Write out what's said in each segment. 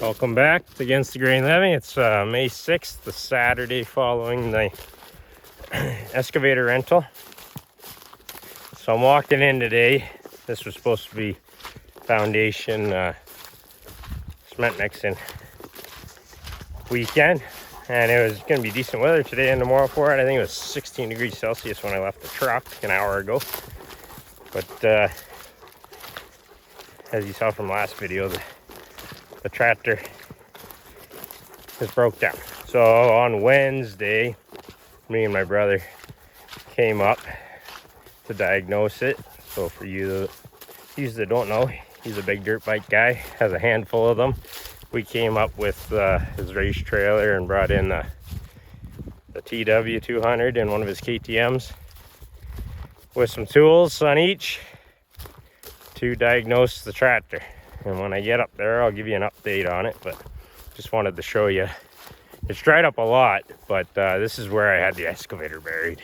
Welcome back to Against the Grain Living. It's May 6th, the Saturday following the excavator rental. So I'm walking in today. This was supposed to be foundation cement mixing weekend, and it was going to be decent weather today and tomorrow for it. I think it was 16 degrees Celsius when I left the truck an hour ago. But as you saw from last video, the tractor is broke down. So on Wednesday, me and my brother came up to diagnose it. So for you that don't know, he's a big dirt bike guy, has a handful of them. We came up with his race trailer and brought in the TW200 and one of his KTMs with some tools on each to diagnose the tractor. And when I get up there, I'll give you an update on it, but just wanted to show you. It's dried up a lot, but this is where I had the excavator buried.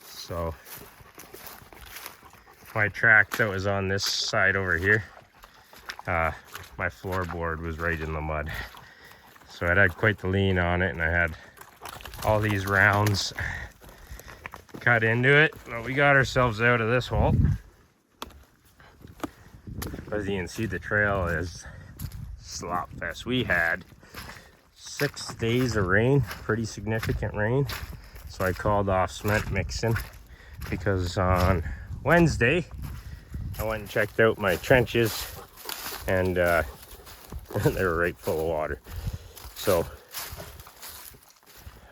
So my track that was on this side over here, my floorboard was right in the mud. So it had quite the lean on it, and I had all these rounds cut into it, but we got ourselves out of this hole. As you can see, the trail is slop fest. We had 6 days of rain, pretty significant rain. So I called off cement mixing because on Wednesday I went and checked out my trenches, and they were right full of water. So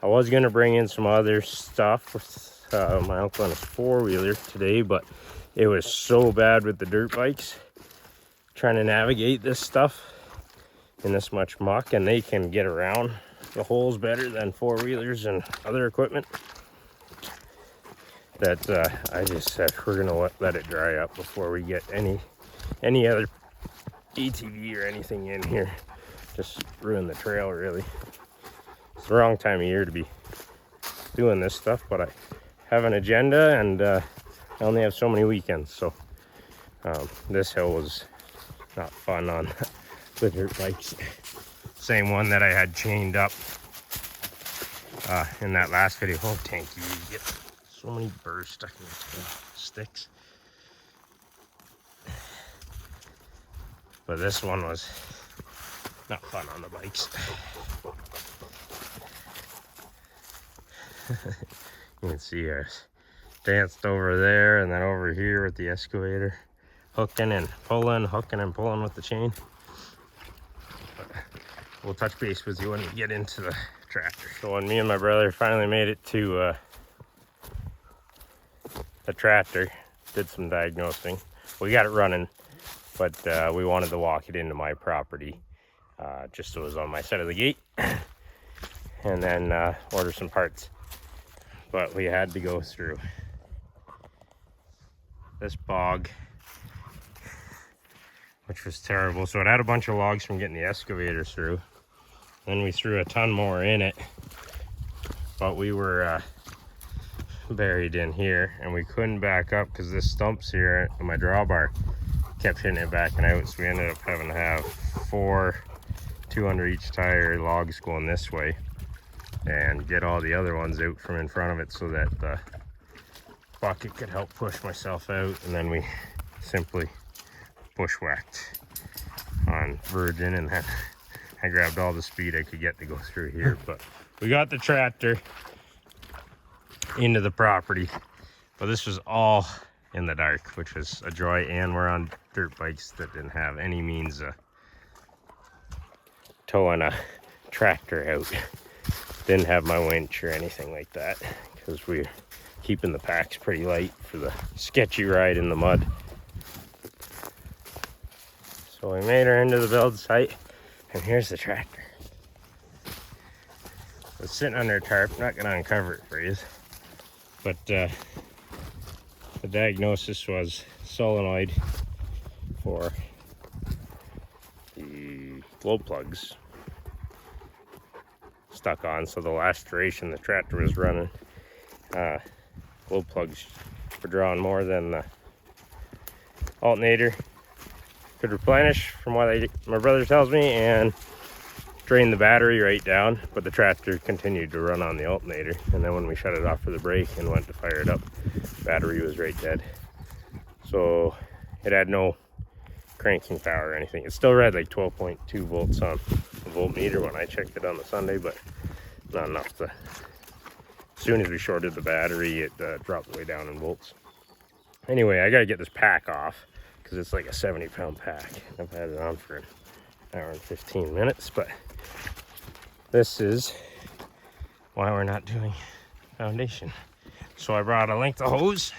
I was gonna bring in some other stuff with my uncle on his 4-wheeler today, but it was so bad with the dirt bikes trying to navigate this stuff in this much muck, and they can get around the holes better than 4-wheelers and other equipment, that I just said we're gonna let it dry up before we get any other ATV or anything in here. Just ruin the trail, really. It's the wrong time of year to be doing this stuff, but I have an agenda, and I only have so many weekends, so this hill was not fun on the dirt bikes. Same one that I had chained up in that last video. Oh, tanky, you get so many burrs stuck in the sticks. But this one was not fun on the bikes. You can see I danced over there and then over here with the excavator, hooking and pulling with the chain. But we'll touch base with you when we get into the tractor. So when me and my brother finally made it to the tractor, did some diagnosing. We got it running, but we wanted to walk it into my property, just so it was on my side of the gate, and then order some parts. But we had to go through this bog, which was terrible. So it had a bunch of logs from getting the excavator through. Then we threw a ton more in it, but we were buried in here, and we couldn't back up because this stumps here and my drawbar kept hitting it backing out. So we ended up having to have 4 2 under each tire logs going this way, and get all the other ones out from in front of it so that the bucket could help push myself out. And then we simply bushwhacked on virgin, and then I grabbed all the speed I could get to go through here. But we got the tractor into the property, but this was all in the dark, which was a joy, and we're on dirt bikes that didn't have any means of towing a tractor out. Didn't have my winch or anything like that, because we're keeping the packs pretty light for the sketchy ride in the mud. So we made her into the build site, and here's the tractor. It's sitting under a tarp, not gonna uncover it for you, but the diagnosis was solenoid for the glow plugs stuck on. So the last duration the tractor was running, glow plugs were drawing more than the alternator could replenish from what my brother tells me, and drain the battery right down, but the tractor continued to run on the alternator. And then when we shut it off for the brake and went to fire it up, the battery was right dead. So it had no cranking power or anything. It still read like 12.2 volts on the voltmeter when I checked it on the Sunday, but not enough to. As soon as we shorted the battery, it dropped way down in volts. Anyway, I gotta get this pack off because it's like a 70-pound pack. I've had it on for an hour and 15 minutes, but this is why we're not doing foundation. So I brought a length of hose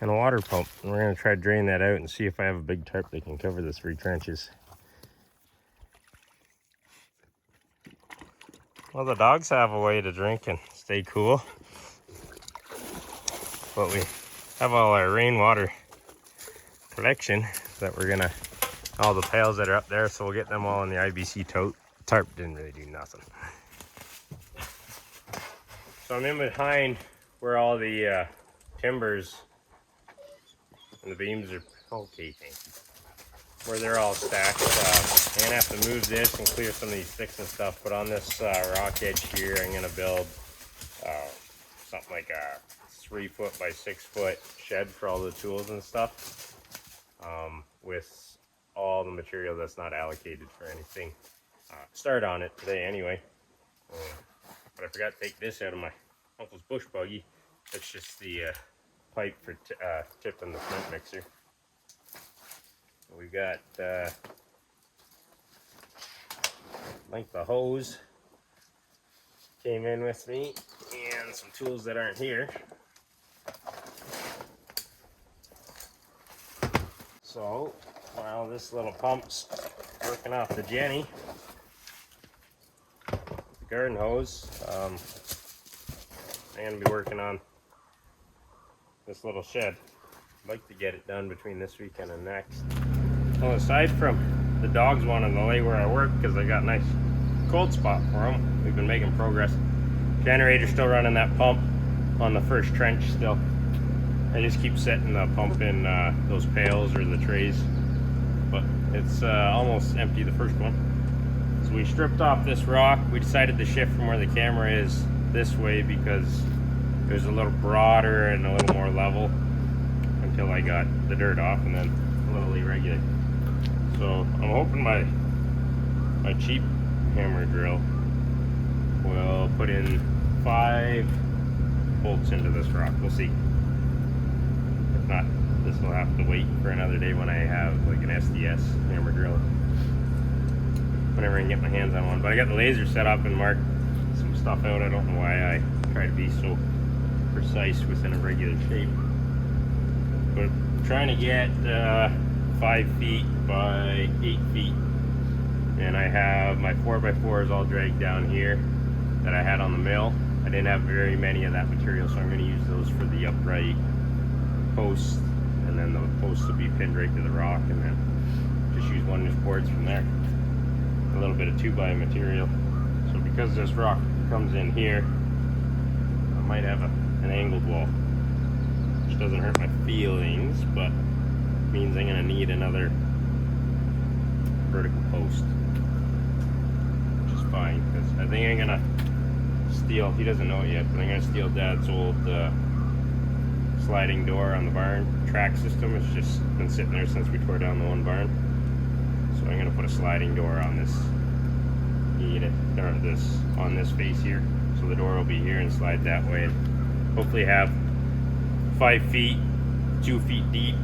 and a water pump, and we're gonna try to drain that out and see if I have a big tarp that can cover the 3 trenches. Well, the dogs have a way to drink and stay cool, but we have all our rainwater collection that we're gonna, all the pails that are up there, so we'll get them all in the IBC tote. Tarp didn't really do nothing. So I'm in behind where all the timbers and the beams are, okay, thank you, where they're all stacked. I'm gonna have to move this and clear some of these sticks and stuff, but on this rock edge here, I'm gonna build something like a 3-foot by 6-foot shed for all the tools and stuff, with all the material that's not allocated for anything. Start on it today anyway, but I forgot to take this out of my uncle's bush buggy. It's just the pipe for tipping the cement mixer. We've got length of hose came in with me, and some tools that aren't here. So while this little pump's working off the Jenny, the garden hose, I'm going to be working on this little shed. I'd like to get it done between this weekend and next. Well, aside from the dogs wanting to lay where I work because I got a nice cold spot for them, we've been making progress. Generator's still running that pump on the first trench still. I just keep setting the pump in those pails or the trays, but it's almost empty, the first one. So we stripped off this rock. We decided to shift from where the camera is this way because it was a little broader and a little more level until I got the dirt off, and then a little irregular. So I'm hoping my cheap hammer drill will put in 5 bolts into this rock. We'll see. If not, this will have to wait for another day when I have like an SDS hammer drill, whenever I can get my hands on one. But I got the laser set up and marked some stuff out. I don't know why I try to be so precise within a regular shape, but I'm trying to get 5 feet by 8 feet, and I have my 4x4s all dragged down here that I had on the mill. I didn't have very many of that material, so I'm going to use those for the upright posts, and then the posts will be pinned right to the rock, and then just use 1-inch boards from there. A little bit of 2x material. So because this rock comes in here, I might have an angled wall, which doesn't hurt my feelings, but means I'm gonna need another vertical post, which is fine, because I think I'm gonna steal, he doesn't know it yet, but I'm gonna steal Dad's old sliding door on the barn track system. It's just been sitting there since we tore down the one barn, so I'm gonna put a sliding door on this unit, or on this face here, so the door will be here and slide that way, and hopefully have 5 feet, 2 feet deep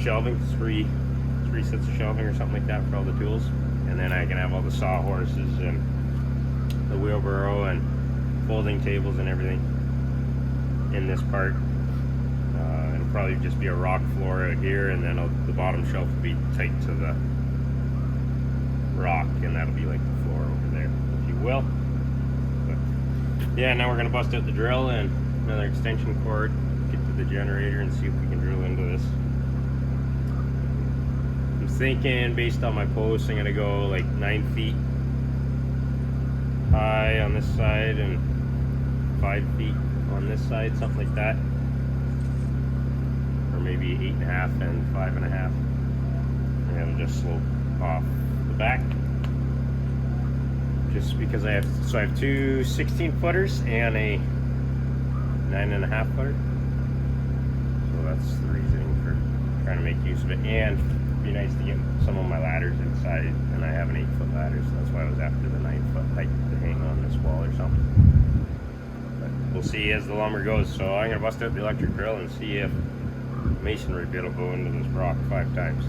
shelving, three sets of shelving or something like that for all the tools, and then I can have all the sawhorses and the wheelbarrow and folding tables and everything in this part. It'll probably just be a rock floor out here, and then the bottom shelf will be tight to the rock, and that'll be like the floor over there, if you will. But yeah, now we're gonna bust out the drill and another extension cord, get to the generator, and see if we can drill into this. I'm thinking, based on my posts, I'm gonna go like 9 feet high on this side and 5 feet on this side, something like that, or maybe 8.5 and 5.5. And it'll just slope off the back. Just because I have two 16-footers and a 9.5 footer. So that's the reasoning for trying to make use of it. And it'd be nice to get some of my ladders inside, and I have an 8-foot ladder, so that's why I was after the 9-foot height to hang on this wall or something. But we'll see as the lumber goes. So I'm gonna bust out the electric drill and see if masonry bit will go into this rock 5 times.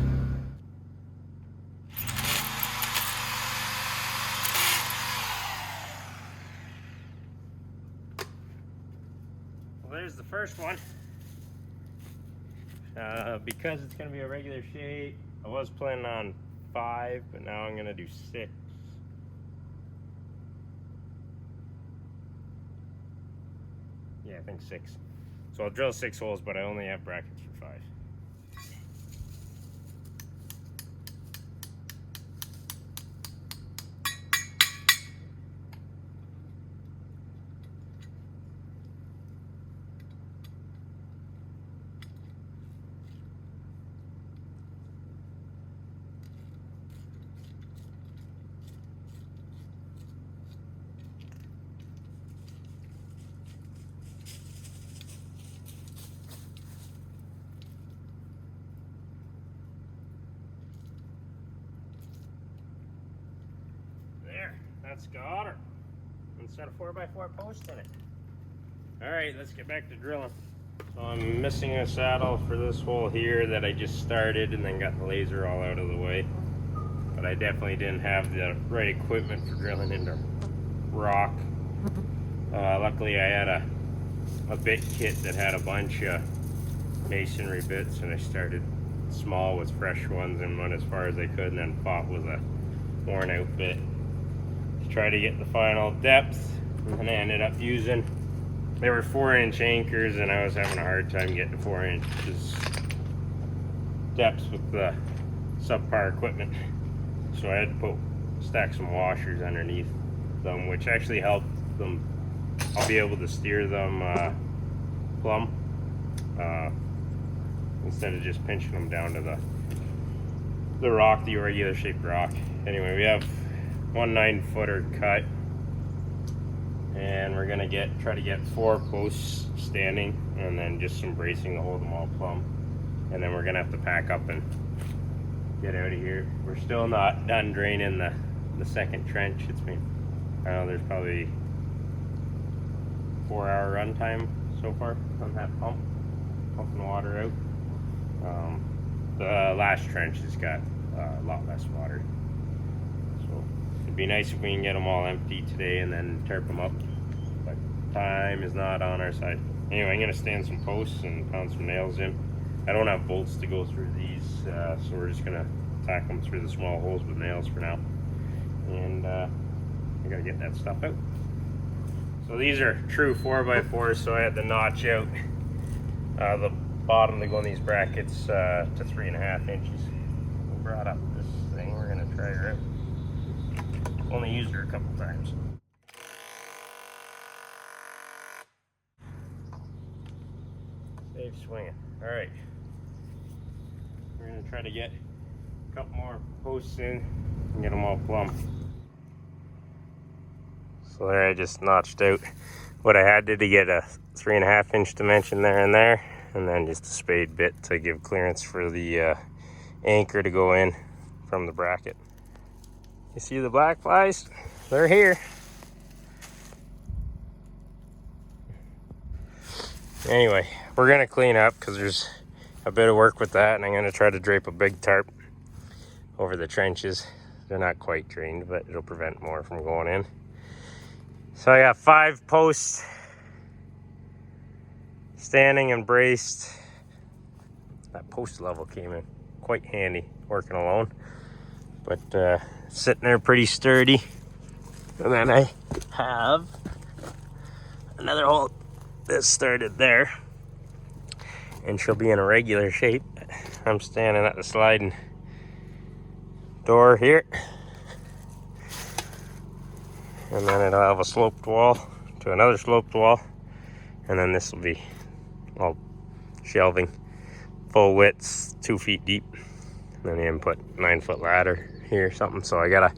There's the first one. Because it's going to be a regular shape, I was planning on 5, but now I'm going to do 6. Yeah, I think 6. So I'll drill 6 holes, but I only have brackets for 5. That's got her. Instead of 4x4 post in it. Alright, let's get back to drilling. So I'm missing a saddle for this hole here that I just started and then got the laser all out of the way. But I definitely didn't have the right equipment for drilling into rock. Luckily I had a bit kit that had a bunch of masonry bits, and I started small with fresh ones and went as far as I could, and then fought with a worn out bit. Try to get the final depth, and I ended up using, they were 4-inch anchors, and I was having a hard time getting 4 inches depths with the subpar equipment, so I had to stack some washers underneath them, which actually helped them. I'll be able to steer them plumb instead of just pinching them down to the rock, the irregular shaped rock. Anyway, we have one 9-footer cut, and we're gonna try to get 4 posts standing, and then just some bracing to hold them all plumb, and then we're gonna have to pack up and get out of here. We're still not done draining the second trench. It's been, I don't know, there's probably 4-hour run time so far on that pumping water out. The last trench has got a lot less water. It'd be nice if we can get them all empty today and then tarp them up, but time is not on our side. Anyway, I'm gonna stand some posts and pound some nails in. I don't have bolts to go through these, so we're just gonna tack them through the small holes with nails for now. And I gotta get that stuff out. So these are true 4x4s, so I had to notch out the bottom to go in these brackets to 3.5 inches. We brought up this thing, we're gonna try her out. Only used her a couple times. Safe swinging. Alright. We're going to try to get a couple more posts in and get them all plumb. So there I just notched out what I had to get a 3.5 inch dimension there, and then just a spade bit to give clearance for the anchor to go in from the bracket. You see the black flies? They're here. Anyway, we're gonna clean up because there's a bit of work with that, and I'm gonna try to drape a big tarp over the trenches. They're not quite drained, but it'll prevent more from going in. So I got 5 posts standing and braced. That post level came in quite handy working alone, but sitting there pretty sturdy. And then I have another hole that started there, and she'll be in a regular shape. I'm standing at the sliding door here, and then it'll have a sloped wall to another sloped wall, and then this will be all shelving full width's 2 feet deep. Then you put 9-foot ladder here or something. So I gotta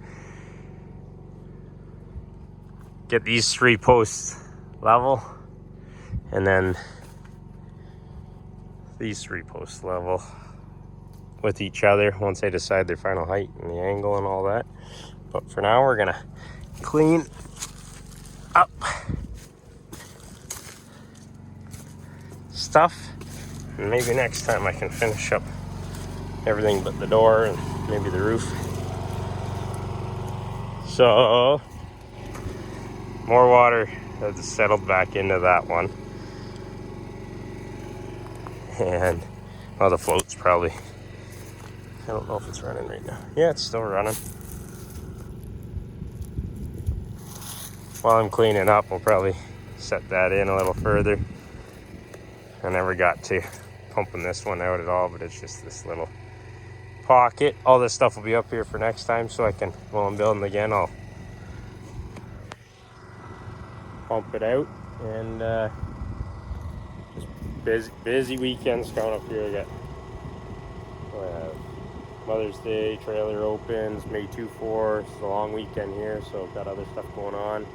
get these 3 posts level, and then these 3 posts level with each other once I decide their final height and the angle and all that. But for now, we're gonna clean up stuff, and maybe next time I can finish up everything but the door and maybe the roof. So more water has settled back into that one, and well, the float's probably, I don't know if it's running right now. Yeah, it's still running. While I'm cleaning up, we'll probably set that in a little further. I never got to pumping this one out at all, but it's just this little pocket. All this stuff will be up here for next time, so I can, while I'm building again, I'll pump it out. And just busy weekends coming up here. I got Mother's Day, trailer opens, May 2-4. It's a long weekend here, so I've got other stuff going on.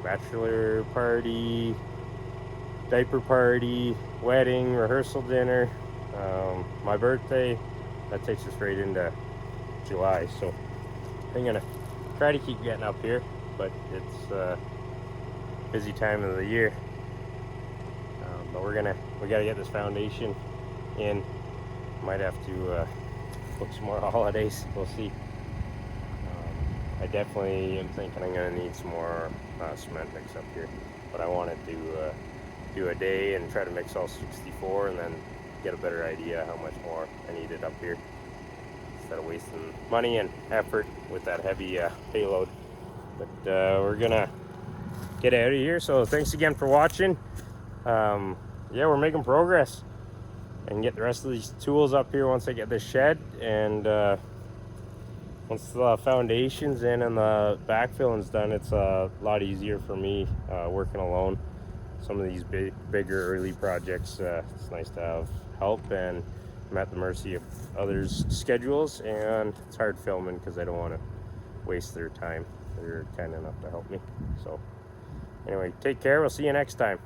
Bachelor party, diaper party, wedding, rehearsal dinner, my birthday. That takes us right into July, so I'm gonna try to keep getting up here, but it's a busy time of the year. But we gotta get this foundation in. Might have to book some more holidays. We'll see. I definitely am thinking I'm gonna need some more cement mix up here, but I wanted to do a day and try to mix all 64 and then get a better idea how much more I needed up here instead of wasting money and effort with that heavy payload. But we're gonna get out of here, so thanks again for watching. Yeah, we're making progress, and get the rest of these tools up here once I get this shed, and once the foundation's in and the backfilling's done, it's a lot easier for me working alone. Some of these bigger early projects, it's nice to have help, and I'm at the mercy of others' schedules, and it's hard filming because I don't want to waste their time. They're kind enough to help me. So anyway, take care. We'll see you next time.